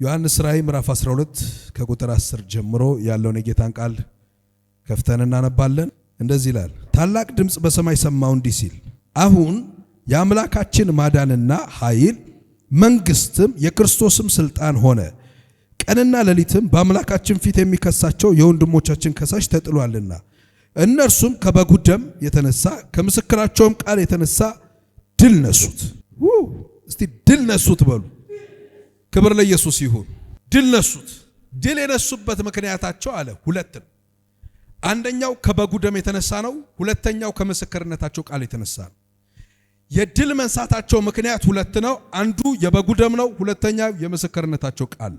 ዮሐንስ ራእይ ምዕራፍ 12 ከቁጥር 10 ጀምሮ ያለውን የጌታን ቃል ከፍተን እናነባለን። እንደዚህ ይላል። ታላቅ ድምጽ በሰማይ ሰማሁ እንዲህ ሲል፣ አሁን የአምላካችን ማዳንና ኃይል መንግስትም የክርስቶስም ስልጣን ሆነ። ቀንና ሌሊትም በአምላካችን ፊት የሚከሳቸው የወንድሞቻችን ከሳሽ ተጥሏልና እነርሱም ከበጉ ደም የተነሳ ከምስክራቸውም ቃል የተነሳ ድል ነሱት። እስቲ ድል ነሱት በሉ። ክብር ለኢየሱስ ይሁን። ድል ነሱት። ድል የነሱበት ምክንያታቸው አለ ሁለት ነው። አንደኛው ከበጉ ደም የተነሳ ነው። ሁለተኛው ከምስክርነታቸው ቃል የተነሳ ነው። የድል መንሳታቸው ምክንያት ሁለት ነው። አንዱ የበጉ ደም ነው። ሁለተኛው የምስክርነታቸው ቃል።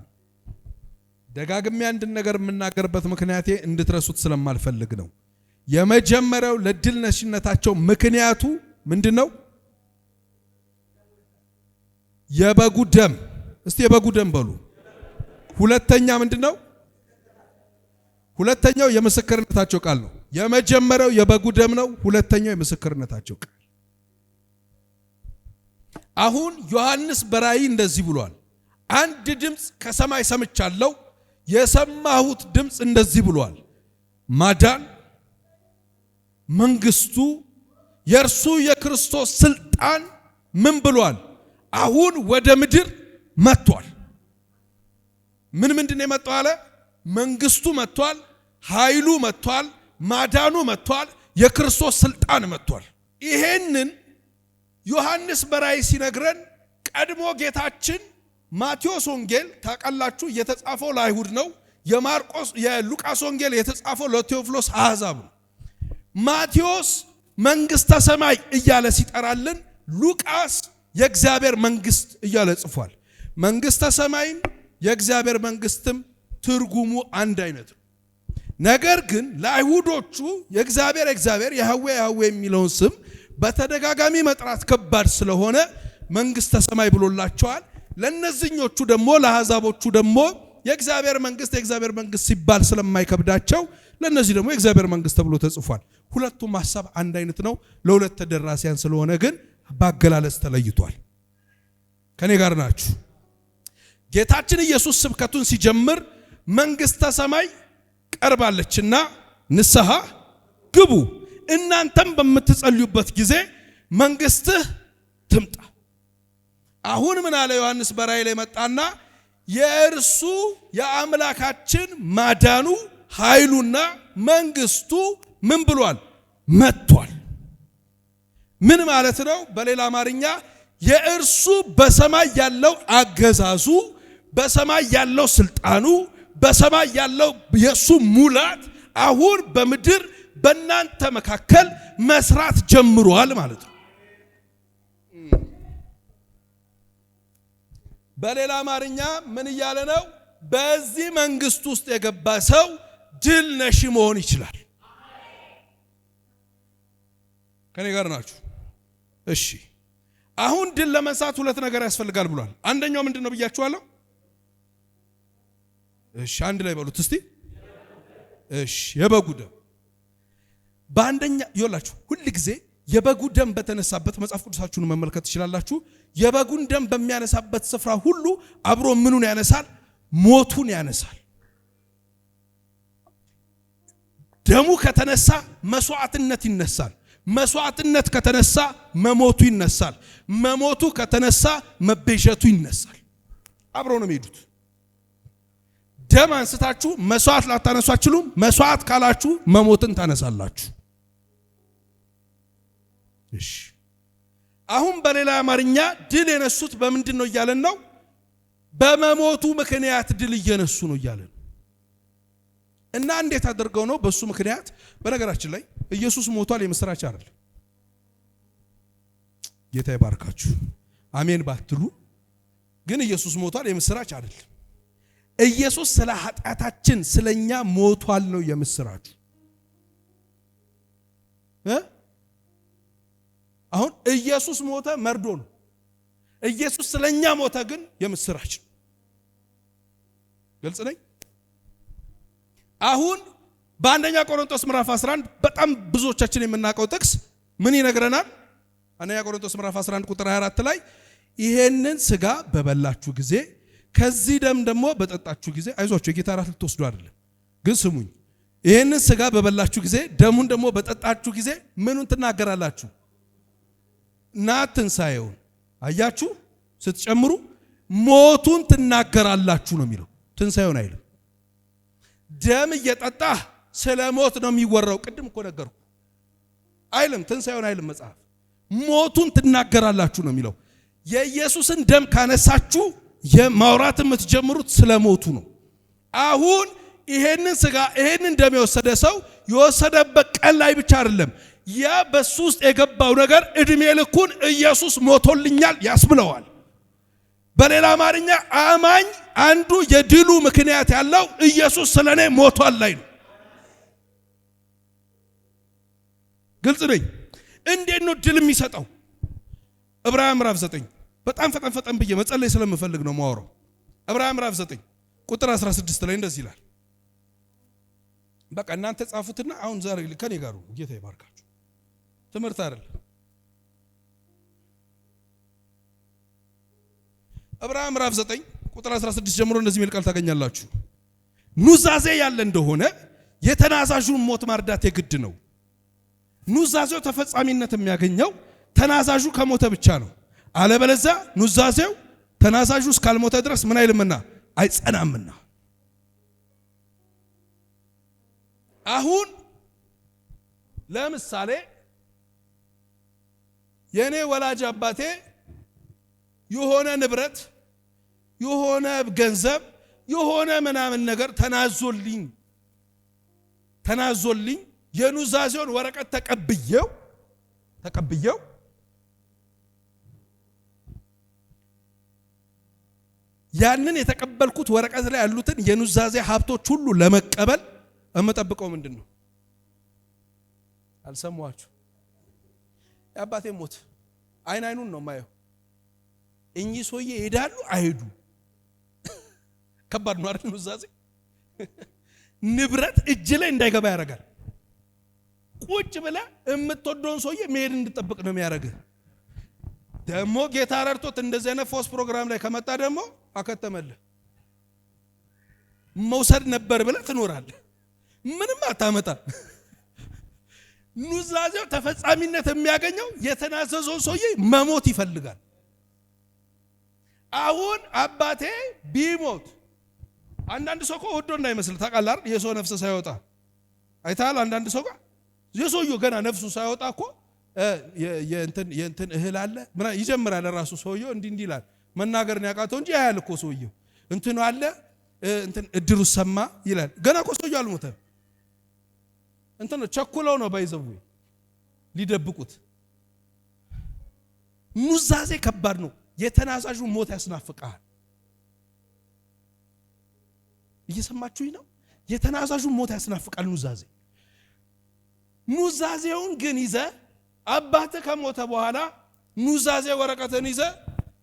ደጋግሜ አንድ ነገር የምናገርበት ምክንያቴ እንድትረሱት ስለማልፈልግ ነው። የመጀመሪያው ለድል ነሽነታቸው ምክንያቱ ምንድነው? የበጉ ደም። እስቲ የበጉ ደም በሉ። ሁለተኛ ምንድነው? ሁለተኛው የምስክርነታቸው ቃል ነው። የመጀመሪያው የበጉ ደም ነው። ሁለተኛው የምስክርነታቸው ቃል። አሁን ዮሐንስ በራእይ እንደዚህ ብሏል። አንድ ድምጽ ከሰማይ ሰምቻለሁ። የሰማሁት ድምጽ እንደዚህ ብሏል። ማዳን መንግስቱ የእርሱ የክርስቶስ ስልጣን ምን ብሏል? አሁን ወደ ምድር መጥቷል። ምንድነው የመጣው አለ? መንግስቱ መጥቷል፣ ኃይሉ መጥቷል፣ ማዳኑ መጥቷል፣ የክርስቶስ ስልጣን መጥቷል። ይሄንን ዮሐንስ በራእይ ሲነግረን ቀድሞ ጌታችን ማቴዎስ ወንጌል ታውቃላችሁ የተጻፈው ለአይሁድ ነው። የሉቃስ ወንጌል የተጻፈው ለቴዎፍሎስ አሕዛብ ነው። ማቴዎስ መንግስተ ሰማይ እያለ ሲጠራልን፣ ሉቃስ የእግዚአብሔር መንግስት እያለ ጽፏል። መንግስተ ሰማይም የእግዚአብሔር መንግስትም ትርጉሙ አንድ አይነት ነው። ነገር ግን ለአይሁዶቹ የእግዚአብሔር ያህዌ የሚለውን ስም በተደጋጋሚ መጥራት ከባድ ስለሆነ መንግስተ ሰማይ ብሎላቸዋል። ለነዚህኞቹ ደግሞ ለአሕዛቦቹ ደግሞ የእግዚአብሔር መንግስት ሲባል ስለማይከብዳቸው ለነዚህ ደግሞ የእግዚአብሔር መንግስት ተብሎ ተጽፏል። ሁለቱም ሐሳብ አንድ አይነት ነው። ለሁለት ተደራሲያን ስለሆነ ግን ባገላለጽ ተለይቷል። ከኔ ጋር ናችሁ? ጌታችን ኢየሱስ ስብከቱን ሲጀምር መንግስተ ሰማይ ቀርባለችና ንስሐ ግቡ፣ እናንተም በምትጸልዩበት ጊዜ መንግስትህ ትምጣ። አሁን ምን አለ ዮሐንስ በራእይ ላይ መጣና የእርሱ የአምላካችን ማዳኑ ኃይሉና መንግስቱ ምን ብሏል? መጥቷል። ምን ማለት ነው? በሌላ አማርኛ የእርሱ በሰማይ ያለው አገዛዙ፣ በሰማይ ያለው ስልጣኑ፣ በሰማይ ያለው የሱ ሙላት አሁን በምድር በእናንተ መካከል መስራት ጀምሯል ማለት ነው። በሌላ አማርኛ ምን እያለ ነው? በዚህ መንግስት ውስጥ የገባ ሰው ድል ነሺ መሆን ይችላል። ከኔ ጋር ናችሁ? እሺ፣ አሁን ድል ለመንሳት ሁለት ነገር ያስፈልጋል ብሏል። አንደኛው ምንድነው ብያችኋለሁ? እሺ፣ አንድ ላይ በሉት እስቲ። እሺ፣ የበጉ ደም። በአንደኛ ይወላችሁ ሁሉ ጊዜ የበጉ ደም በተነሳበት መጽሐፍ ቅዱሳችሁን መመልከት ትችላላችሁ። የበጉን ደም በሚያነሳበት ስፍራ ሁሉ አብሮ ምኑን ያነሳል? ሞቱን ያነሳል። ደሙ ከተነሳ መስዋዕትነት ይነሳል። መስዋዕትነት ከተነሳ መሞቱ ይነሳል። መሞቱ ከተነሳ መቤዠቱ ይነሳል። አብሮ ነው የሚሄዱት። ደም አንስታችሁ መስዋዕት ላታነሱ አትችሉም። መስዋዕት ካላችሁ መሞትን ታነሳላችሁ። እሺ፣ አሁን በሌላ አማርኛ ድል የነሱት በምንድን ነው እያለን ነው? በመሞቱ ምክንያት ድል እየነሱ ነው እያለን። እና እንዴት አድርገው ነው? በሱ ምክንያት። በነገራችን ላይ ኢየሱስ ሞቷል የምስራች አይደል? ጌታ ይባርካችሁ። አሜን ባትሉ ግን ኢየሱስ ሞቷል የምስራች አይደል? ኢየሱስ ስለ ኃጢአታችን ስለኛ ሞቷል ነው የምስራች። አሁን ኢየሱስ ሞተ መርዶ ነው። ኢየሱስ ስለኛ ሞተ ግን የምስራች። ግልጽ ነኝ? አሁን በአንደኛ ቆሮንቶስ ምዕራፍ 11 በጣም ብዙዎቻችን የምናውቀው ጥቅስ ምን ይነግረናል? አንደኛ ቆሮንቶስ ምዕራፍ 11 ቁጥር 24 ላይ ይሄንን ስጋ በበላችሁ ጊዜ ከዚህ ደም ደግሞ በጠጣችሁ ጊዜ አይዟችሁ የጌታ ራት ልትወስዱ አይደለም ግን ስሙኝ ይሄንን ስጋ በበላችሁ ጊዜ ደሙን ደግሞ በጠጣችሁ ጊዜ ምኑን ትናገራላችሁ እና ትንሣኤውን አያችሁ ስትጨምሩ ሞቱን ትናገራላችሁ ነው የሚለው ትንሣኤውን አይልም ደም እየጠጣህ ስለ ሞት ነው የሚወራው ቅድም እኮ ነገርኩ አይልም ትንሣኤውን አይልም መጽሐፍ ሞቱን ትናገራላችሁ ነው የሚለው የኢየሱስን ደም ካነሳችሁ የማውራት የምትጀምሩት ስለ ሞቱ ነው አሁን ይሄንን ስጋ ይሄንን ደም የወሰደ ሰው የወሰደበት ቀን ላይ ብቻ አይደለም ያ በሱ ውስጥ የገባው ነገር እድሜ ልኩን ኢየሱስ ሞቶልኛል ያስብለዋል በሌላ አማርኛ አማኝ አንዱ የድሉ ምክንያት ያለው ኢየሱስ ስለኔ ሞቷል ላይ ነው ግልጽ ነኝ እንዴት ነው ድል የሚሰጠው ዕብራውያን ምዕራፍ 9 በጣም ፈጠን ብዬ መጸለይ ስለምፈልግ ነው ማወራው ዕብራውያን ምዕራፍ 9 ቁጥር 16 ላይ እንደዚህ ይላል በቃ እናንተ ጻፉትና አሁን ዛሬ ከኔ ጋር ጌታ ይባርካችሁ ትምህርት አይደል ዕብራውያን ምዕራፍ 9 ቁጥር 16 ጀምሮ እንደዚህ የሚል ቃል ታገኛላችሁ ኑዛዜ ያለ እንደሆነ የተናዛዡን ሞት ማርዳት የግድ ነው ኑዛዜው ተፈጻሚነት የሚያገኘው ተናዛዡ ከሞተ ብቻ ነው አለበለዚያ ኑዛዜው ተናዛዡ እስካልሞተ ድረስ ምን አይልምና አይጸናምና አሁን ለምሳሌ የኔ ወላጅ አባቴ የሆነ ንብረት የሆነ ገንዘብ የሆነ ምናምን ነገር ተናዞልኝ የኑዛዜውን ወረቀት ተቀብየው ያንን የተቀበልኩት ወረቀት ላይ ያሉትን የኑዛዜ ሀብቶች ሁሉ ለመቀበል እመጠብቀው ምንድነው አልሰማችሁ የአባቴ ሞት አይኑን ነው ማየው እኚህ ሰውዬ ይሄዳሉ አይሄዱ ከባድ ነው አይደል ኑዛዜ ንብረት እጅ ላይ እንዳይገባ ያደርጋል ቁጭ ብለ እምትወደውን ሰውዬ መሄድ እንድጠብቅ ነው የሚያደርግህ ደሞ ጌታ ረድቶት እንደዚህ አይነት ፎስ ፕሮግራም ላይ ከመጣ ደሞ አከተመልህ መውሰድ ነበር ብለ ትኖራለህ ምንም አታመጣ ኑዛዜው ተፈጻሚነት የሚያገኘው የተናዘዘው ሰውዬ መሞት ይፈልጋል አሁን አባቴ ቢሞት አንዳንድ ሰው እኮ ወዶ እንዳይመስል ታውቃለህ አይደል የሰው ነፍስ ሳይወጣ አይታል አንዳንድ ሰው ጋር የሰውየው ገና ነፍሱ ሳይወጣ እኮ የእንትን እህል አለ ምና ይጀምራል ራሱ ሰውየው እንዲህ ይላል መናገርን ያቃተው እንጂ ያያል እኮ ሰውየው እንትኑ አለ እንትን እድሩ ሰማ ይላል ገና እኮ ሰውየው አልሞተም እንትን ቸኩለው ነው ባይዘው ሊደብቁት ኑዛዜ ከባድ ነው የተናዛዡ ሞት ያስናፍቃል እየሰማችሁኝ ነው የተናዛዡ ሞት ያስናፍቃል ኑዛዜውን ግን ይዘ አባቴ ከሞተ በኋላ ኑዛዜ ወረቀትን ይዘ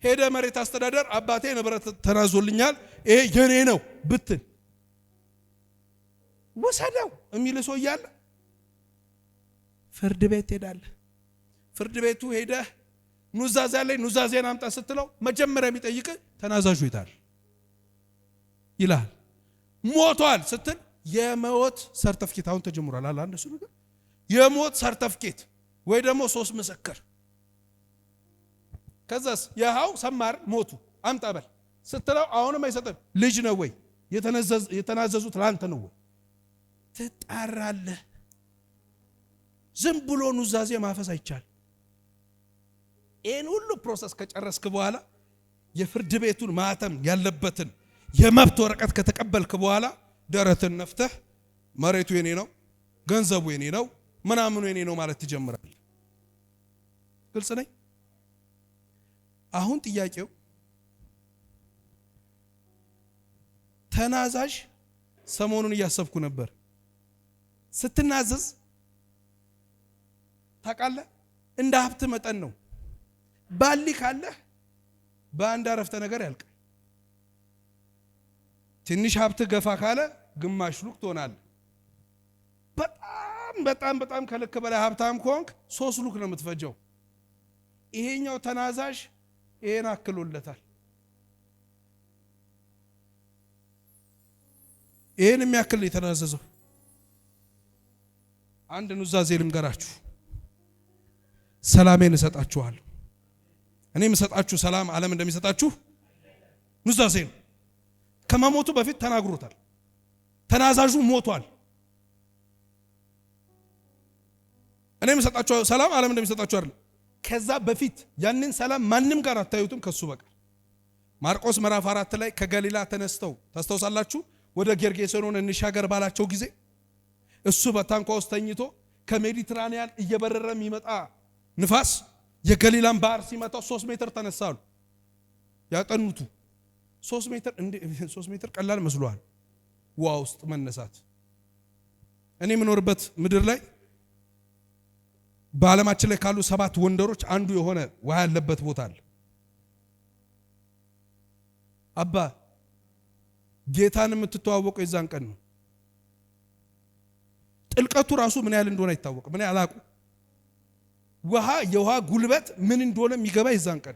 ሄደ መሬት አስተዳደር አባቴ ንብረት ተናዞልኛል ይሄ የኔ ነው ብትን ወሰደው የሚል ሰው ይያለ ፍርድ ቤት ሄዳለ ፍርድ ቤቱ ሄደ ኑዛዜ ላይ ኑዛዜን አምጣ ስትለው መጀመሪያ የሚጠይቅ ተናዛዡ ይታል ይላል ሞቷል ስትል የሞት ሰርተፍኬት አሁን ተጀምሯል አለ አንደሱ ነገር የሞት ሰርተፍኬት ወይ ደግሞ 3 ምስክር ከዛስ ያው ሰማር ሞቱ አምጣበል ስትለው አሁንም አይሰጥም ልጅ ነው ወይ የተናዘዙት ላንተ ነው ወይ ትጣራለህ ዝም ብሎ ኑዛዜ ማፈስ አይቻል ይሄን ሁሉ ፕሮሰስ ከጨረስክ በኋላ የፍርድ ቤቱን ማተም ያለበትን የመብት ወረቀት ከተቀበልክ በኋላ ደረትን ነፍተህ መሬቱ የኔ ነው ገንዘቡ የኔ ነው ምናምኑ የኔ ነው ማለት ትጀምራለህ ግልጽ ነኝ አሁን ጥያቄው ተናዛዥ ሰሞኑን እያሰብኩ ነበር ስትናዘዝ ታውቃለህ እንደ ሀብት መጠን ነው ባሊ ካለ በአንድ አረፍተ ነገር ያልቃል ትንሽ ሀብት ገፋ ካለ ግማሽ ሉክ ትሆናለህ በጣም ከልክ በላይ ሀብታም ከሆንክ 3 ሉክ ነው የምትፈጀው ይሄኛው ተናዛዥ ይሄን አክሎለታል ይሄን የሚያክል የተናዘዘው አንድ ኑዛዜ ልንገራችሁ። ሰላሜን እሰጣችኋለሁ። እኔ የምሰጣችሁ ሰላም ዓለም እንደሚሰጣችሁ ኑዛዜ ነው። ከመሞቱ በፊት ተናግሮታል። ተናዛዡ ሞቷል። እኔ የምሰጣችሁ ሰላም ዓለም እንደሚሰጣችሁ አይደለም። ከዛ በፊት ያንን ሰላም ማንም ጋር አታዩትም ከሱ በቀር። ማርቆስ ምዕራፍ 4 ላይ ከገሊላ ተነስተው ታስታውሳላችሁ፣ ወደ ጌርጌሴኖን እንሻገር ባላቸው ጊዜ እሱ በታንኳ ውስጥ ተኝቶ ከሜዲትራኒያን እየበረረ የሚመጣ ንፋስ የገሊላን ባህር ሲመታው 3 ሜትር ተነሳሉ። ያጠኑቱ 3 ሜትር ቀላል መስሏል። ውሃ ውስጥ መነሳት። እኔ የምኖርበት ምድር ላይ በዓለማችን ላይ ካሉ 7 ወንደሮች አንዱ የሆነ ውሃ ያለበት ቦታ አለ። አባ ጌታን የምትተዋወቀው የዛን ቀን ነው። ጥልቀቱ ራሱ ምን ያህል እንደሆነ አይታወቅም። ምን ያህል አቁ የውሃ ጉልበት ምን እንደሆነ የሚገባ የዛን ቀን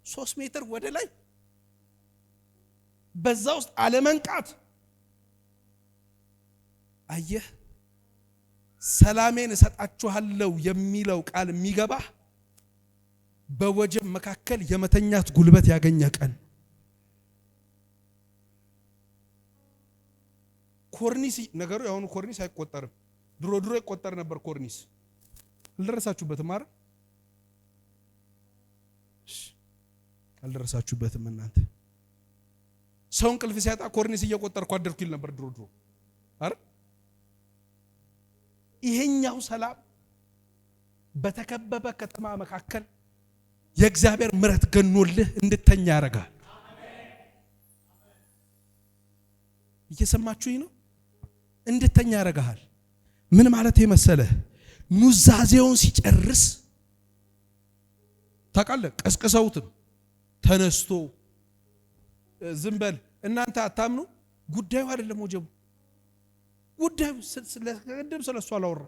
3 ሜትር ወደ ላይ በዛ ውስጥ አለመንቃት። አየህ፣ ሰላሜን እሰጣችኋለሁ የሚለው ቃል የሚገባ በወጀብ መካከል የመተኛት ጉልበት ያገኘ ቀን። ኮርኒስ ነገሩ ያሁኑ ኮርኒስ አይቆጠርም። ድሮ ይቆጠር ነበር ኮርኒስ። አልደረሳችሁበትም አይደል? አልደረሳችሁበትም እናንተ። ሰው እንቅልፍ ሲያጣ ኮርኒስ እየቆጠርኩ አደርኩ ይል ነበር ድሮ አይደል? ይሄኛው ሰላም በተከበበ ከተማ መካከል የእግዚአብሔር ምሕረት ገኖልህ እንድተኛ ያረጋል። እየሰማችሁኝ ነው? እንድተኛ ያረጋል። ምን ማለት መሰለህ? ኑዛዜውን ሲጨርስ ታውቃለህ፣ ቀስቅሰውትም ተነስቶ ዝም በል እናንተ አታምኑ። ጉዳዩ አይደለም ወጀቡ። ጉዳዩ ስለቀደም ስለሱ አላወራ።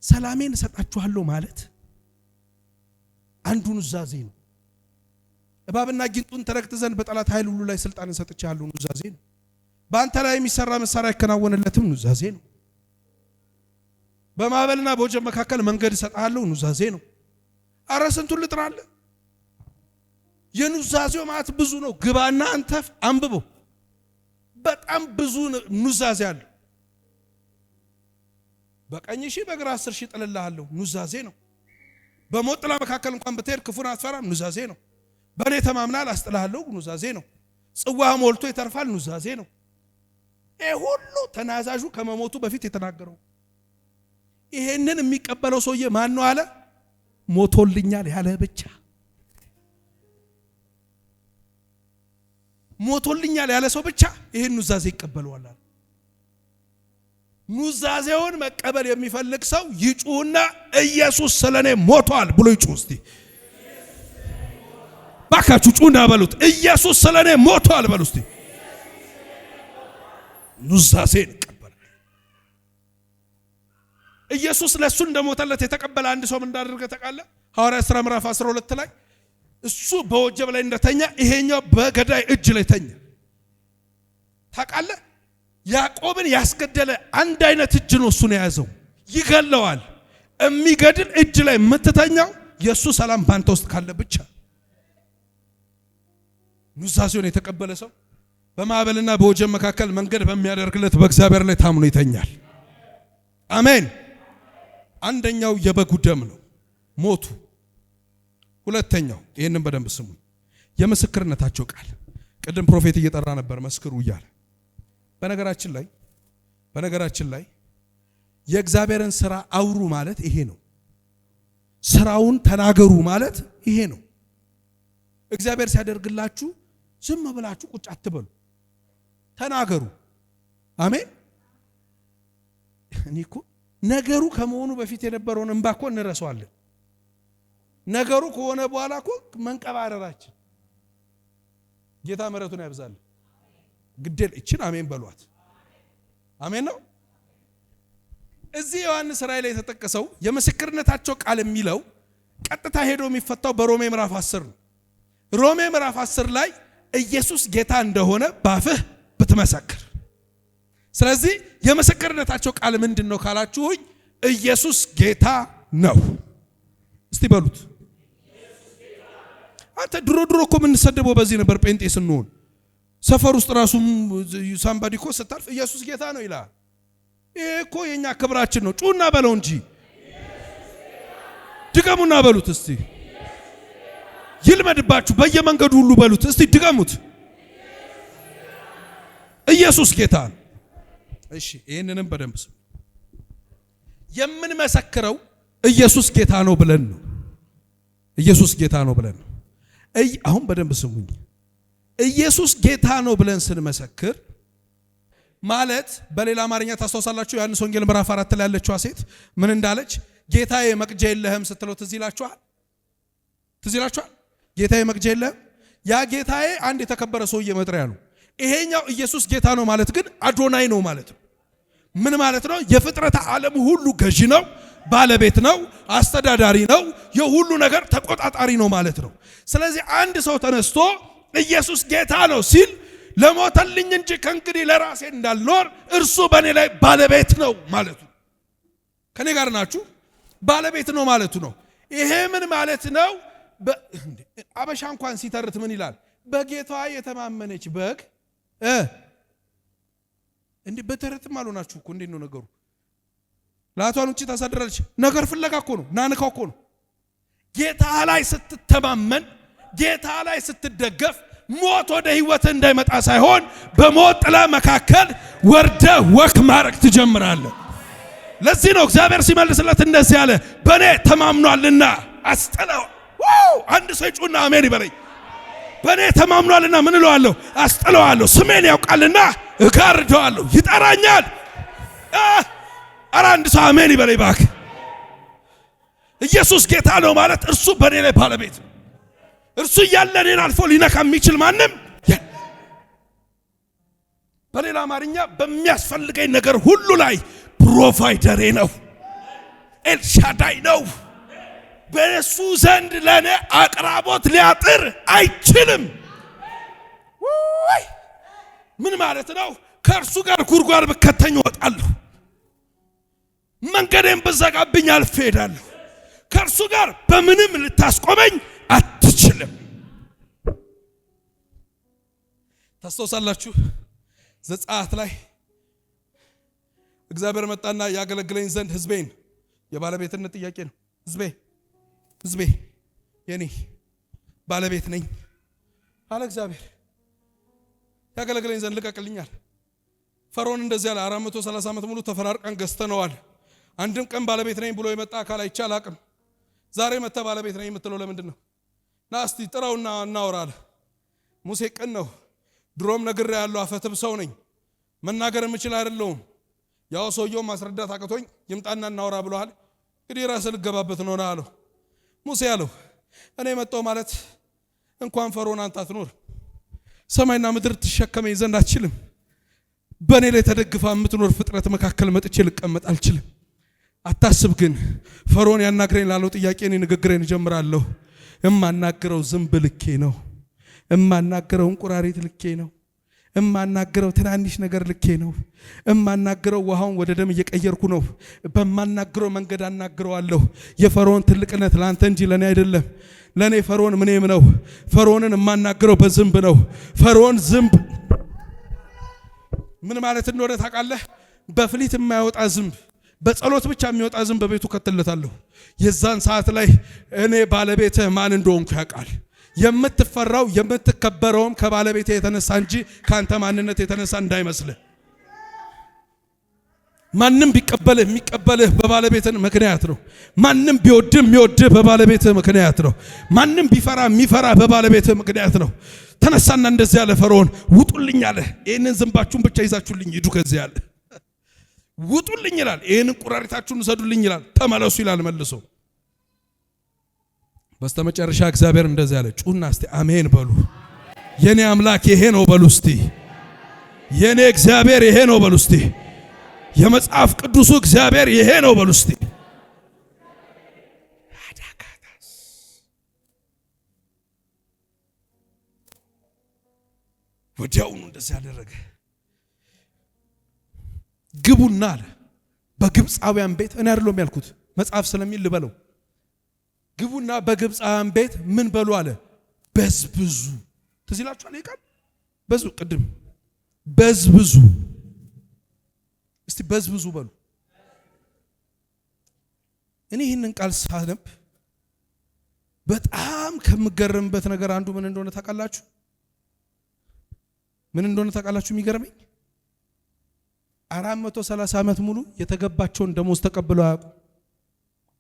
ሰላሜን እሰጣችኋለሁ ማለት አንዱ ኑዛዜ ነው። እባብና ጊንጡን ተረግጥ ዘንድ በጠላት ኃይል ሁሉ ላይ ስልጣንን ሰጥቻለሁ ኑዛዜ ነው። በአንተ ላይ የሚሰራ መሳሪያ ይከናወንለትም ኑዛዜ ነው። በማዕበልና በወጀብ መካከል መንገድ እሰጥሃለሁ ኑዛዜ ነው። አረ ስንቱን ልጥራለህ? የኑዛዜው ማለት ብዙ ነው። ግባና አንተ አንብበው። በጣም ብዙ ኑዛዜ አለ። በቀኝ ሺህ በግራ 10 ሺህ ጥልልሃለሁ ኑዛዜ ነው። በሞት ጥላ መካከል እንኳን ብትሄድ ክፉን አትፈራም ኑዛዜ ነው። በእኔ ተማምናል አስጥልሃለሁ ኑዛዜ ነው። ጽዋህ ሞልቶ ይተርፋል ኑዛዜ ነው። ይሄ ሁሉ ተናዛዡ ከመሞቱ በፊት የተናገረው። ይሄንን የሚቀበለው ሰውዬ ማን ነው አለ? ሞቶልኛል ያለ ብቻ። ሞቶልኛል ያለ ሰው ብቻ ይሄን ኑዛዜ ይቀበለዋል። ኑዛዜውን መቀበል የሚፈልግ ሰው ይጩህና ኢየሱስ ስለኔ ሞቷል ብሎ ይጩህ። እስቲ ባካችሁ ጩህና በሉት፣ ኢየሱስ ስለኔ ሞቷል በሉ እስቲ። ኑዛዜን ይቀበላል። ኢየሱስ ለሱ እንደሞተለት የተቀበለ አንድ ሰው ምን እንዳደረገ ታውቃለህ? ሐዋርያት ሥራ ምዕራፍ 12 ላይ እሱ በወጀብ ላይ እንደተኛ ይሄኛው በገዳይ እጅ ላይ ተኛ። ታውቃለህ? ያዕቆብን ያስገደለ አንድ አይነት እጅ ነው እሱ ነው የያዘው። ይገለዋል። የሚገድል እጅ ላይ የምትተኛው የሱ ሰላም ባንተ ውስጥ ካለ ብቻ። ኑዛዜውን የተቀበለ ሰው በማዕበልና በወጀብ መካከል መንገድ በሚያደርግለት በእግዚአብሔር ላይ ታምኖ ይተኛል። አሜን። አንደኛው የበጉ ደም ነው ሞቱ። ሁለተኛው ይሄንን በደንብ ስሙ፣ የምስክርነታቸው ቃል። ቅድም ፕሮፌት እየጠራ ነበር መስክሩ እያለ። በነገራችን ላይ የእግዚአብሔርን ስራ አውሩ ማለት ይሄ ነው። ስራውን ተናገሩ ማለት ይሄ ነው። እግዚአብሔር ሲያደርግላችሁ ዝም ብላችሁ ቁጭ አትበሉ፣ ተናገሩ። አሜን። እኔ እኮ ነገሩ ከመሆኑ በፊት የነበረውን እንባ እኮ እንረሳዋለን። ነገሩ ከሆነ በኋላ እኮ መንቀባረራችን። ጌታ ምሕረቱን ያብዛል። ግዴል እቺን አሜን በሏት። አሜን ነው። እዚህ ዮሐንስ ራእይ ላይ የተጠቀሰው የምስክርነታቸው ቃል የሚለው ቀጥታ ሄዶ የሚፈታው በሮሜ ምዕራፍ 10 ነው። ሮሜ ምዕራፍ 10 ላይ ኢየሱስ ጌታ እንደሆነ ባፍህ ብትመሰክር። ስለዚህ የመሰከርነታቸው ቃል ምንድነው ካላችሁኝ ኢየሱስ ጌታ ነው። እስቲ በሉት። አንተ ድሮ እኮ ምን ሰደበው በዚህ ነበር ጴንጤ ስንሆን ሰፈር ውስጥ ራሱ ሳምባዲ እኮ ስታልፍ ኢየሱስ ጌታ ነው ይላል። ይሄ እኮ የኛ ክብራችን ነው። ጩና በለው እንጂ ድገሙና በሉት እስቲ ይልመድባችሁ። በየመንገዱ ሁሉ በሉት እስቲ ድገሙት። ኢየሱስ ጌታ ነው። እሺ ይሄንንም በደንብ ስሙ። የምንመሰክረው ኢየሱስ ጌታ ነው ብለን ነው። ኢየሱስ ጌታ ነው ብለን ነው። አሁን በደንብ ስሙኝ። ኢየሱስ ጌታ ነው ብለን ስንመሰክር ማለት በሌላ አማርኛ ታስተውሳላችሁ። ዮሐንስ ወንጌል ምዕራፍ 4 ላይ ያለችው ሴት ምን እንዳለች? ጌታዬ መቅጃ የለህም ስትለው ትዝ ይላችኋል? ጌታዬ መቅጃ የለህም። ያ ጌታዬ አንድ የተከበረ ሰውዬ መጥሪያ ነው። ይሄኛው ኢየሱስ ጌታ ነው ማለት ግን አዶናይ ነው ማለት ነው። ምን ማለት ነው? የፍጥረት ዓለም ሁሉ ገዢ ነው፣ ባለቤት ነው፣ አስተዳዳሪ ነው፣ የሁሉ ነገር ተቆጣጣሪ ነው ማለት ነው። ስለዚህ አንድ ሰው ተነስቶ ኢየሱስ ጌታ ነው ሲል ለሞተልኝ እንጂ ከእንግዲህ ለራሴ እንዳልኖር እርሱ በእኔ ላይ ባለቤት ነው ማለቱ። ከኔ ጋር ናችሁ? ባለቤት ነው ማለቱ ነው። ይሄ ምን ማለት ነው? አበሻ እንኳን ሲተርት ምን ይላል? በጌታዋ የተማመነች በግ እንዴ በተረትም አልሆናችሁ እኮ እንዴት ነው ነገሩ? ላቷን ውጪ ታሳድራለች። ነገር ፍለጋ እኮ ነው፣ ናንካው እኮ ነው። ጌታ ላይ ስትተማመን፣ ጌታ ላይ ስትደገፍ ሞት ወደ ህይወት እንዳይመጣ ሳይሆን በሞት ጥላ መካከል ወርደ ወክ ማረክ ትጀምራለህ። ለዚህ ነው እግዚአብሔር ሲመልስለት እንደዚህ ያለ በኔ ተማምኗልና አስጠላው። አንድ ሰው ጩና አሜን ይበለኝ። በኔ ተማምኗልና ምን እለዋለሁ? አስጠላዋለሁ። ስሜን ያውቃልና እጋርደዋለሁ፣ ይጠራኛል። ኧረ አንድ ሰው አሜን ይበለኝ እባክህ። ኢየሱስ ጌታ ነው ማለት እርሱ በኔ ላይ ባለቤት ነው። እርሱ እያለ እኔን አልፎ ሊነካ የሚችል ማንም በሌላ አማርኛ በሚያስፈልገኝ ነገር ሁሉ ላይ ፕሮቫይደሬ ነው፣ ኤልሻዳይ ነው። በእሱ ዘንድ ለኔ አቅራቦት ሊያጥር አይችልም። ምን ማለት ነው? ከእርሱ ጋር ጉድጓድ ብከተኝ እወጣለሁ፣ መንገዴን ብዘጋብኝ አልፌ እሄዳለሁ። ከእርሱ ጋር በምንም ልታስቆመኝ አትችልም። ታስተውሳላችሁ ዘጸአት ላይ እግዚአብሔር መጣና ያገለግለኝ ዘንድ ህዝቤን፣ የባለቤትነት ጥያቄ ነው። ህዝቤ የኔ ባለቤት ነኝ አለ እግዚአብሔር። ያገለግለኝ ዘንድ ልቀቅልኛል። ፈርዖን እንደዚህ አለ። 430 ዓመት ሙሉ ተፈራርቀን ገዝተነዋል። አንድም ቀን ባለቤት ነኝ ብሎ የመጣ አካል አይቻል አቅም። ዛሬ መጣ ባለቤት ነኝ የምትለው ለምንድን ነው? ና እስቲ ጥራውና እናውራ አለ። ሙሴ ቅን ነው። ድሮም ነግሬ ያለው አፈትብ ሰው ነኝ፣ መናገር የምችል አይደለሁም። ያው ሰውየው ማስረዳት አቅቶኝ ይምጣና እናውራ ብለዋል። እንግዲህ ራስህ ልገባበት ነው አለው። ሙሴ አለው እኔ መጣው ማለት እንኳን ፈርዖን አንተ አትኖር፣ ሰማይና ምድር ትሸከመኝ ዘንድ አትችልም። በእኔ ላይ ተደግፋ የምትኖር ፍጥረት መካከል መጥቼ ልቀመጥ አልችልም። አታስብ ግን ፈርዖን ያናግረኝ ላለው ጥያቄ እኔ ንግግሬን እጀምራለሁ። እማናገረው ዝንብ ልኬ ነው፣ እማናገረው እንቁራሪት ልኬ ነው፣ እማናገረው ትናንሽ ነገር ልኬ ነው፣ እማናገረው ውሃውን ወደ ደም እየቀየርኩ ነው። በማናገረው መንገድ አናግረዋለሁ። የፈርዖን ትልቅነት ላንተ እንጂ ለኔ አይደለም። ለኔ ፈርዖን ምንም ነው። ፈርዖንን እማናገረው በዝንብ ነው። ፈርዖን ዝንብ ምን ማለት እንደሆነ ታውቃለህ? በፍሊት የማይወጣ ዝንብ፣ በጸሎት ብቻ የሚወጣ ዝንብ በቤቱ ከተለታለሁ። የዛን ሰዓት ላይ እኔ ባለቤትህ ማን እንደሆንኩ ያውቃል። የምትፈራው የምትከበረውም ከባለቤትህ የተነሳ እንጂ ካንተ ማንነት የተነሳ እንዳይመስልህ። ማንም ቢቀበልህ የሚቀበልህ በባለቤትህ ምክንያት ነው። ማንም ቢወድህ የሚወድህ በባለቤትህ ምክንያት ነው። ማንም ቢፈራ የሚፈራ በባለቤትህ ምክንያት ነው። ተነሳና እንደዚህ ያለ ፈርዖን ውጡልኝ አለ። ይሄንን ዝንባችሁን ብቻ ይዛችሁልኝ ሂዱ ከዚህ ያለ ውጡልኝ ይላል። ይሄንን ቁራሪታችሁን ሰዱልኝ ይላል። ተመለሱ ይላል መልሶ። በስተመጨረሻ እግዚአብሔር እንደዚህ ያለ ጩና እስቲ አሜን በሉ። የኔ አምላክ ይሄ ነው በሉ እስቲ። የኔ እግዚአብሔር ይሄ ነው በሉ እስቲ። የመጽሐፍ ቅዱሱ እግዚአብሔር ይሄ ነው በሉ እስቲ። ወዲያውኑ እንደዚህ ያደረገ ግቡና አለ በግብፃውያን ቤት እኔ አይደለም ያልኩት መጽሐፍ ስለሚል ልበለው ግቡና በግብፃውያን ቤት ምን በሉ አለ በዝብዙ ትዝ ይላችኋል ይሄ ቃል በዙ ቅድም በዝብዙ እስቲ በዝብዙ በሉ እኔ ይህንን ቃል ሳነብ በጣም ከምገረምበት ነገር አንዱ ምን እንደሆነ ታውቃላችሁ የሚገርመኝ 430 ዓመት ሙሉ የተገባቸውን ደሞዝ ተቀብለው አያውቁ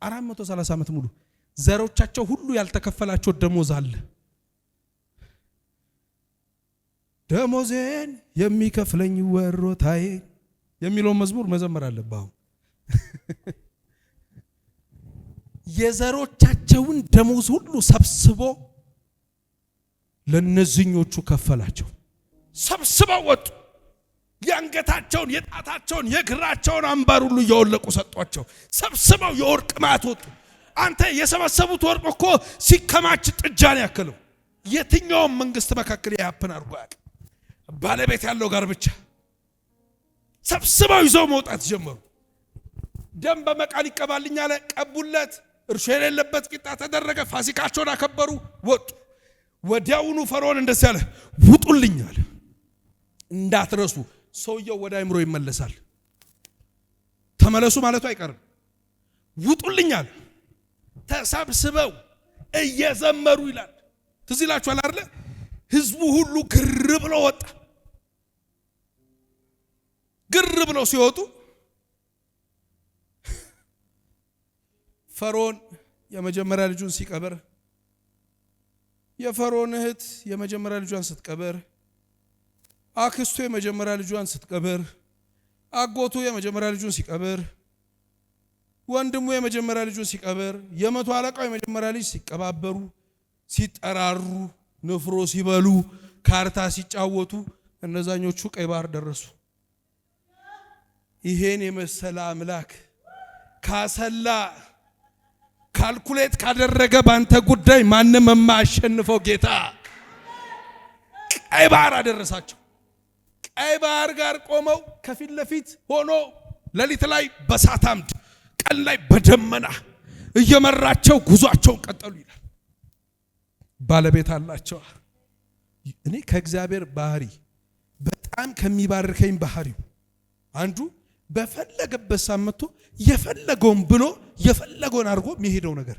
430 ዓመት ሙሉ ዘሮቻቸው ሁሉ ያልተከፈላቸው ደሞዝ አለ ደሞዜን የሚከፍለኝ ወሮታዬ የሚለው መዝሙር መዘመር አለባው የዘሮቻቸውን ደሞዝ ሁሉ ሰብስቦ ለነዚህኞቹ ከፈላቸው ሰብስበው ወጡ ያንገታቸውን የጣታቸውን የግራቸውን አንባር ሁሉ እያወለቁ ሰጧቸው ሰብስበው የወርቅ ማት ወጡ አንተ የሰበሰቡት ወርቅ እኮ ሲከማች ጥጃን ያከለው የትኛውም መንግስት መካከል ያፕን አርጎ ያቅ ባለቤት ያለው ጋር ብቻ ሰብስበው ይዘው መውጣት ጀመሩ ደም በመቃን ይቀባልኝ አለ ቀቡለት እርሾ የሌለበት ቂጣ ተደረገ ፋሲካቸውን አከበሩ ወጡ ወዲያውኑ ፈርዖን እንደዚህ አለ ውጡልኝ አለ እንዳትረሱ ሰውየው ወደ አይምሮ ይመለሳል ተመለሱ ማለቱ አይቀርም ውጡልኝ አለ ተሰብስበው እየዘመሩ ይላል ትዝ ይላችኋል አይደል ህዝቡ ሁሉ ግር ብሎ ወጣ ግር ብለው ሲወጡ ፈርዖን የመጀመሪያ ልጁን ሲቀበር የፈርዖን እህት የመጀመሪያ ልጇን ስትቀበር አክስቱ የመጀመሪያ ልጇን ስትቀበር አጎቱ የመጀመሪያ ልጁን ሲቀበር ወንድሙ የመጀመሪያ ልጁን ሲቀበር የመቶ አለቃው የመጀመሪያ ልጅ ሲቀባበሩ ሲጠራሩ ንፍሮ ሲበሉ ካርታ ሲጫወቱ እነዛኞቹ ቀይ ባህር ደረሱ ይሄን የመሰለ አምላክ ካሰላ ካልኩሌት ካደረገ ባንተ ጉዳይ ማንም የማያሸንፈው ጌታ ቀይ ባህር አደረሳቸው ቀይ ባህር ጋር ቆመው ከፊት ለፊት ሆኖ ሌሊት ላይ በእሳት አምድ ቀን ላይ በደመና እየመራቸው ጉዟቸውን ቀጠሉ ይላል ባለቤት አላቸው እኔ ከእግዚአብሔር ባህሪ በጣም ከሚባርከኝ ባህሪው አንዱ በፈለገበት ሳመቶ የፈለገውን ብሎ የፈለገውን አድርጎ የሚሄደው ነገር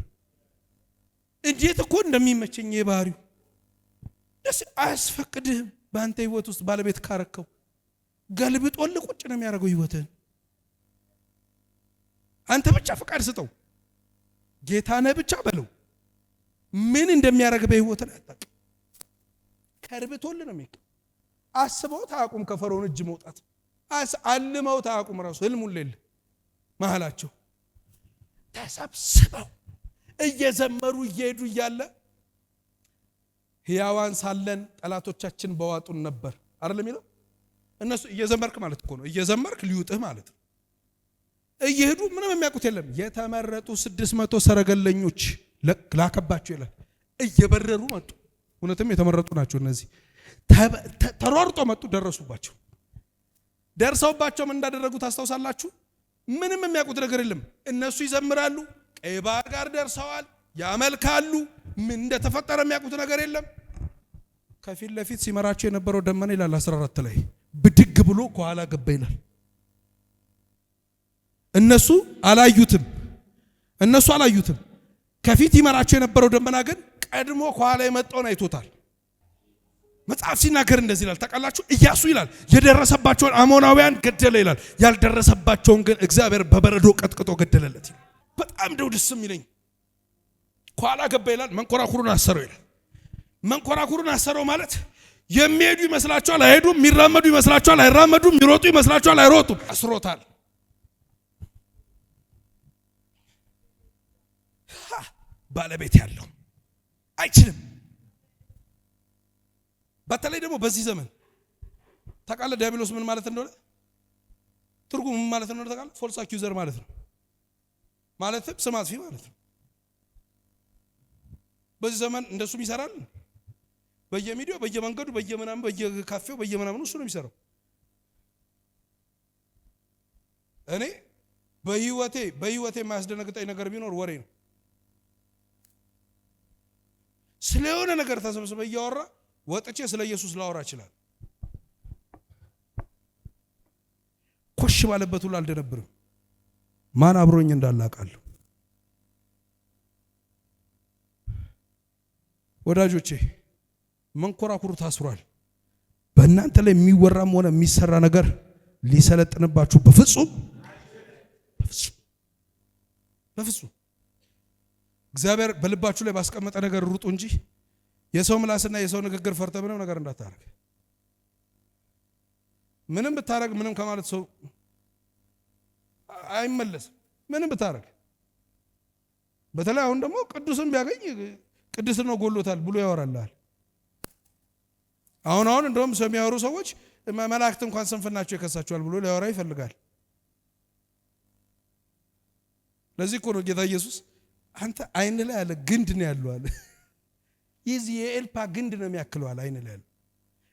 እንዴት እኮ እንደሚመቸኝ የባህሪው ደስ አያስፈቅድህም በአንተ ህይወት ውስጥ ባለቤት ካረከው ገልብጦል ቁጭ ነው የሚያደርገው ህይወትን አንተ ብቻ ፈቃድ ስጠው ጌታነህ ብቻ በለው ምን እንደሚያደርግ በህይወት ላይ አጣቅ ከርብቶል ነው የሚቀ አስበው ታቁም ከፈርዖን እጅ መውጣት አልመው ታቁም ራሱ ህልሙን ሌለ መሃላቸው ተሰብስበው እየዘመሩ እየሄዱ እያለ ሕያዋን ሳለን ጠላቶቻችን በዋጡን ነበር አይደለም ይለው እነሱ እየዘመርክ ማለት እኮ ነው እየዘመርክ ሊውጥህ ማለት ነው እየሄዱ ምንም የሚያውቁት የለም የተመረጡ 600 ሰረገለኞች ላከባቸው ይላል እየበረሩ መጡ እውነትም የተመረጡ ናቸው እነዚህ ተሯርጦ መጡ ደርሰውባቸው ምን እንዳደረጉ ታስታውሳላችሁ ምንም የሚያውቁት ነገር የለም እነሱ ይዘምራሉ ቀይ ባህር ጋር ደርሰዋል ያመልካሉ ምን እንደተፈጠረ የሚያውቁት ነገር የለም ከፊት ለፊት ሲመራቸው የነበረው ደመና ይላል 14 ላይ ብድግ ብሎ ከኋላ ገባ ይላል እነሱ አላዩትም ከፊት ይመራቸው የነበረው ደመና ግን ቀድሞ ከኋላ የመጣውን አይቶታል መጽሐፍ ሲናገር እንደዚህ ይላል ታውቃላችሁ ኢያሱ ይላል የደረሰባቸውን አሞናውያን ገደለ ይላል ያልደረሰባቸውን ግን እግዚአብሔር በበረዶ ቀጥቅጦ ገደለለት በጣም ደስ የሚለኝ ከኋላ ገባ ይላል መንኮራኩሩን አሰረው ይላል መንኮራኩሩን አሰረው ማለት የሚሄዱ ይመስላችኋል አይሄዱም የሚራመዱ ይመስላችኋል አይራመዱም የሚሮጡ ይመስላችኋል አይሮጡም አስሮታል ባለቤት ያለው አይችልም በተለይ ደግሞ በዚህ ዘመን ታውቃለህ ዲያብሎስ ምን ማለት እንደሆነ ትርጉሙ ምን ማለት እንደሆነ ታውቃለህ ፎልስ አኪዩዘር ማለት ነው ማለትም ስም አጥፊ ማለት ነው በዚህ ዘመን እንደሱ ይሰራል በየሚዲያው በየመንገዱ በየምናምን በየካፌው በየምናምን እሱ ነው የሚሰራው እኔ በህይወቴ የማያስደነግጠኝ ነገር ቢኖር ወሬ ነው። ስለሆነ ነገር ተሰብስበ እያወራ ወጥቼ ስለ ኢየሱስ ላወራ ይችላል። ኮሽ ባለበት ሁሉ አልደነብርም። ማን አብሮኝ እንዳላቃለሁ። ወዳጆቼ መንኮራኩሩ ታስሯል። በእናንተ ላይ የሚወራም ሆነ የሚሰራ ነገር ሊሰለጥንባችሁ በፍጹም እግዚአብሔር በልባችሁ ላይ ባስቀመጠ ነገር ሩጡ እንጂ የሰው ምላስና የሰው ንግግር ፈርተ ምንም ነገር እንዳታረግ። ምንም ብታረግ ምንም ከማለት ሰው አይመለስም። ምንም ብታረግ በተለይ አሁን ደግሞ ቅዱስን ቢያገኝ ቅዱስን ነው ጎሎታል ብሎ ያወራልሃል። አሁን እንደውም ሰው የሚያወሩ ሰዎች መላእክት እንኳን ስንፍናቸው ይከሳቸዋል ብሎ ሊያወራ ይፈልጋል። ለዚህ እኮ ነው ጌታ ኢየሱስ አንተ አይን ላይ ያለ ግንድ ነው ያለው አለ። የዚህ የኤልፓ ግንድ ነው የሚያክለው አለ አይን ላይ ያለ።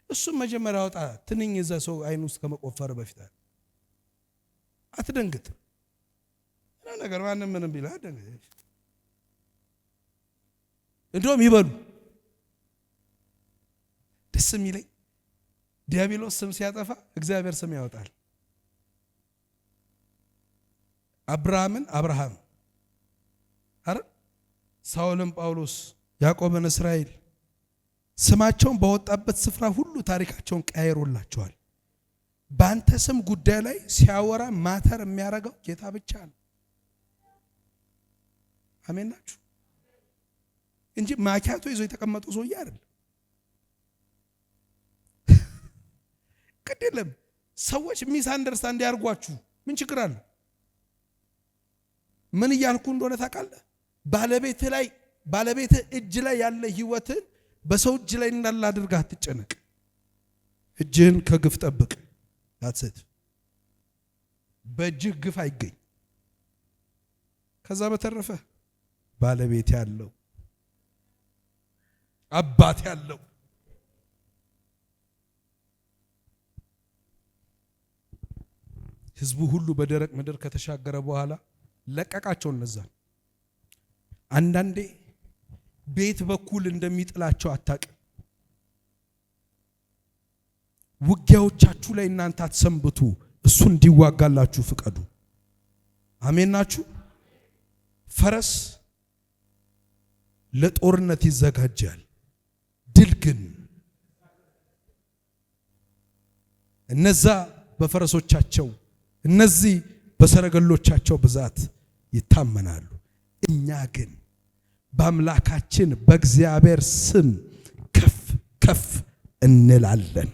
እሱም መጀመሪያ አወጣ ትንኝ እዛ ሰው አይን ውስጥ ከመቆፈር በፊት አትደንግጥ። ነገር ማንም ምንም ቢላ አትደንግጥ። እንደውም ይበሉ ደስ የሚለኝ ዲያብሎስ ስም ሲያጠፋ እግዚአብሔር ስም ያወጣል። አብርሃምን አብርሃም አረ ሳውልን ጳውሎስ ያዕቆብን እስራኤል ስማቸውን ባወጣበት ስፍራ ሁሉ ታሪካቸውን ቀይሮላቸዋል። በአንተ ስም ጉዳይ ላይ ሲያወራ ማተር የሚያደርገው ጌታ ብቻ ነው። አሜን ናችሁ እንጂ ማኪያቶ ይዞ የተቀመጠው ሰውዬ አይደለም። ቅድም ሰዎች ሚስ አንደርስታንድ ያርጓችሁ ምን ችግር አለ? ምን እያልኩ እንደሆነ ታውቃለህ? ባለቤት እጅ ላይ ያለ ህይወትን በሰው እጅ ላይ እንዳለ አድርገህ አትጨነቅ። እጅህን ከግፍ ጠብቅ። ታትሰት በእጅህ ግፍ አይገኝ። ከዛ በተረፈ ባለቤት ያለው አባት ያለው ህዝቡ ሁሉ በደረቅ ምድር ከተሻገረ በኋላ ለቀቃቸው። እነዛን አንዳንዴ ቤት በኩል እንደሚጥላቸው አታውቅም። ውጊያዎቻችሁ ላይ እናንተ አትሰንብቱ፣ እሱ እንዲዋጋላችሁ ፍቀዱ። አሜን ናችሁ። ፈረስ ለጦርነት ይዘጋጃል፣ ድል ግን እነዛ በፈረሶቻቸው እነዚህ በሰረገሎቻቸው ብዛት ይታመናሉ። እኛ ግን በአምላካችን በእግዚአብሔር ስም ከፍ ከፍ እንላለን።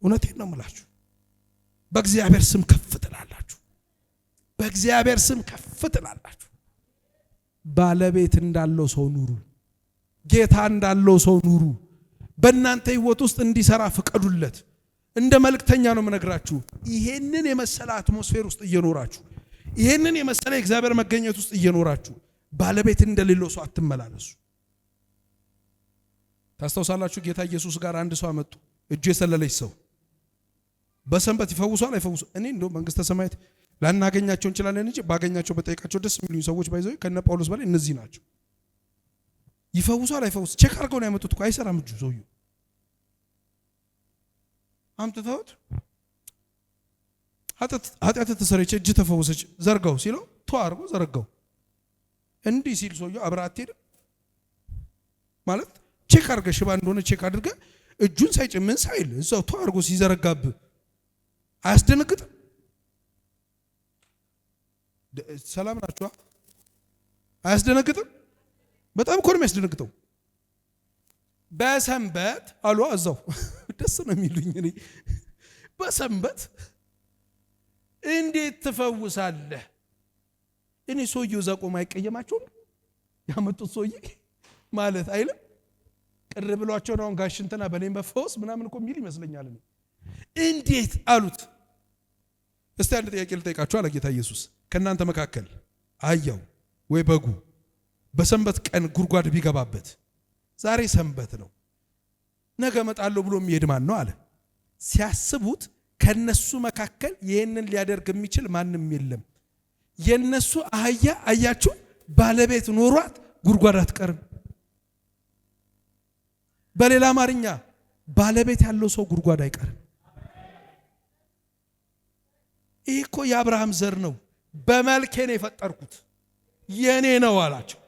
እውነቴን ነው የምላችሁ። በእግዚአብሔር ስም ከፍ ትላላችሁ። በእግዚአብሔር ስም ከፍ ትላላችሁ። ባለቤት እንዳለው ሰው ኑሩ። ጌታ እንዳለው ሰው ኑሩ። በእናንተ ህይወት ውስጥ እንዲሰራ ፍቀዱለት። እንደ መልእክተኛ ነው የምነግራችሁ። ይሄንን የመሰለ አትሞስፌር ውስጥ እየኖራችሁ፣ ይሄንን የመሰለ እግዚአብሔር መገኘት ውስጥ እየኖራችሁ ባለቤት እንደሌለው ሰው አትመላለሱ። ታስታውሳላችሁ ጌታ ኢየሱስ ጋር አንድ ሰው አመጡ፣ እጁ የሰለለች ሰው። በሰንበት ይፈውሷል አይፈውሱ? እኔ እንደው መንግስተ ሰማያት ላናገኛቸው እንችላለን እንጂ ባገኛቸው በጠይቃቸው ደስ የሚሉኝ ሰዎች ባይዘው ከነ ጳውሎስ በላይ እነዚህ ናቸው። ይፈውሷል አይፈውሱ? ቼክ አድርገው ነው ያመጡት እኮ። አይሰራም እጁ ሰውዬው። አምጥተውት ኃጢአት ተሰረች እጅ ተፈወሰች ዘርጋው ሲለው ተዋርጎ ዘረጋው። እንዲህ ሲል ሰውዬው አብረህ አትሄድም ማለት ቼክ አድርገህ ሽባ እንደሆነ ቼክ አድርገህ እጁን ሳይጭምን ሳይል እዛው ተዋርጎ ሲዘረጋብህ አያስደነግጥም? ሰላም ናችሁ? አያስደነግጥም? በጣም እኮ ነው የሚያስደነግጠው። በሰንበት አሉ እዛው ደስ ነው የሚሉኝ እኔ። በሰንበት እንዴት ትፈውሳለህ? እኔ ሰውዬው እዛ ቆሞ አይቀየማቸውም? ያመጡት ሰውዬ ማለት አይልም? ቅር ብሏቸው ነው ጋሽ እንትና በኔም በፈውስ ምናምን እኮ የሚል ይመስለኛል። እንዴት አሉት። እስቲ አንድ ጥያቄ ልጠይቃችሁ አለ ጌታ ኢየሱስ። ከእናንተ መካከል አህያው ወይ በጉ በሰንበት ቀን ጉድጓድ ቢገባበት፣ ዛሬ ሰንበት ነው ነገ እመጣለሁ ብሎ የሚሄድ ማን ነው አለ። ሲያስቡት ከነሱ መካከል ይህንን ሊያደርግ የሚችል ማንም የለም። የነሱ አህያ አያችሁ ባለቤት ኖሯት ጉድጓድ አትቀርም። በሌላ አማርኛ ባለቤት ያለው ሰው ጉድጓድ አይቀርም። ይህ እኮ የአብርሃም ዘር ነው። በመልኬ ነው የፈጠርኩት የኔ ነው አላቸው።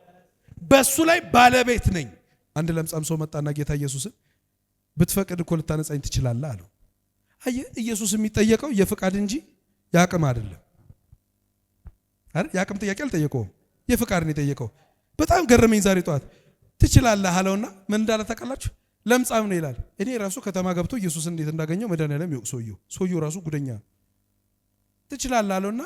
በሱ ላይ ባለቤት ነኝ። አንድ ለምጻም ሰው መጣና ጌታ ኢየሱስን ብትፈቅድ እኮ ልታነጻኝ ትችላለህ አለው። አየ ኢየሱስ የሚጠየቀው የፍቃድ እንጂ ያቅም አይደለም አይደል? ያቅም ጥያቄ አልጠየቀውም፣ የፍቃድ ነው የጠየቀው። በጣም ገረመኝ ዛሬ ጠዋት። ትችላለህ አለውና ምን እንዳለ ታውቃላችሁ? ለምጻም ነው ይላል። እኔ ራሱ ከተማ ገብቶ ኢየሱስን እንዴት እንዳገኘው መድኃኒዓለም ይወቅ። ሰውየው ራሱ ጉደኛ። ትችላለህ አለውና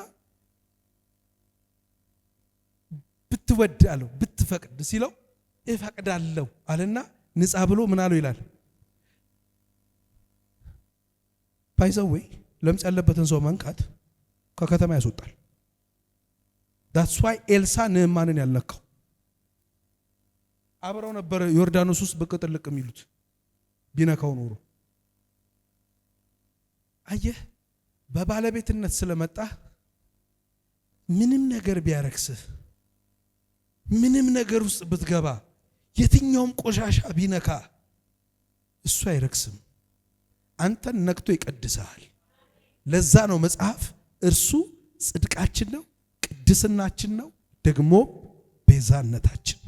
ብትወድ አለው ብትፈቅድ ሲለው እፈቅዳለሁ አለና ንጻ ብሎ ምን አለው ይላል። ባይዘዌ ለምጽ ያለበትን ሰው መንካት ከከተማ ያስወጣል። that's why ኤልሳ ንዕማንን ያልነካው። አብረው ነበር ዮርዳኖስ ውስጥ ብቅ ጥልቅ የሚሉት። ቢነካው ኖሮ አየህ በባለቤትነት ስለመጣ ምንም ነገር ቢያረክስህ፣ ምንም ነገር ውስጥ ብትገባ፣ የትኛውም ቆሻሻ ቢነካ እሱ አይረክስም። አንተን ነክቶ ይቀድሳል። ለዛ ነው መጽሐፍ እርሱ ጽድቃችን ነው፣ ቅድስናችን ነው፣ ደግሞ ቤዛነታችን